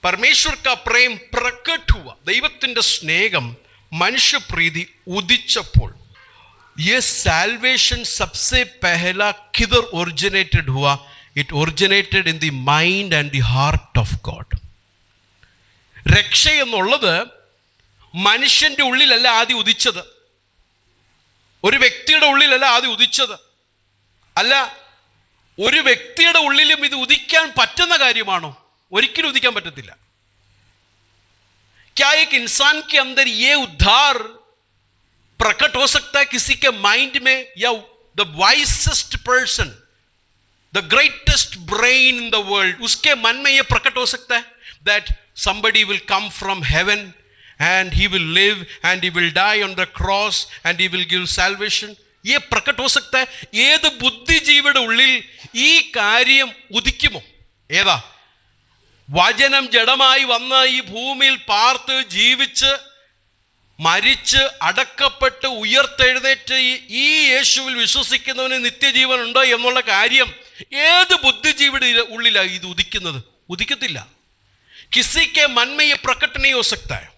परमेश्वर का प्रेम प्रकट हुआ, ദൈവത്തിൻ്റെ സ്നേഹം മനുഷ്യപ്രീതി ഉദിച്ചപ്പോൾ ये salvation सबसे पहला किधर originated हुआ? It originated in the mind and the heart of God. രക്ഷ എന്നുള്ളത് മനുഷ്യൻ്റെ ഉള്ളിലല്ല ആദ്യം ഉദിച്ചത്, ഒരു വ്യക്തിയുടെ ഉള്ളിലല്ല ആദ്യം ഉദിച്ചത്. അല്ല, ഒരു വ്യക്തിയുടെ ഉള്ളിലും ഇത് ഉദിക്കാൻ പറ്റുന്ന കാര്യമാണോ? ഒരിക്കലും ഉദിക്കാൻ പറ്റത്തില്ല. क्या एक इंसान के अंदर ये उद्धार प्रकट हो सकता है किसी के माइंड में? या the wisest person, the greatest brain in the world, उसके मन में ये प्रकट हो सकता है that somebody will come from heaven and he will live and he will die on the cross and he will give salvation? ये प्रकट हो सकता है? ഏത് ബുദ്ധിജീവിയുടെ ഉള്ളിൽ ഈ കാര്യം ഉദിക്കുമോ? ഏതാ? വചനം ജഡമായി വന്ന് ഈ ഭൂമിയിൽ പാർത്ത് ജീവിച്ച് മരിച്ച് അടക്കപ്പെട്ട് ഉയർത്തെഴുന്നേറ്റ് ഈ യേശുവിൽ വിശ്വസിക്കുന്നവന് നിത്യജീവൻ ഉണ്ടോ എന്നുള്ള കാര്യം ഏത് ബുദ്ധിജീവിയുടെ ഉള്ളിലാണ് ഇത് ഉദിക്കുന്നത്? ഉദിക്കത്തില്ല. किसी के मन में ये प्रकट नहीं हो सकता है.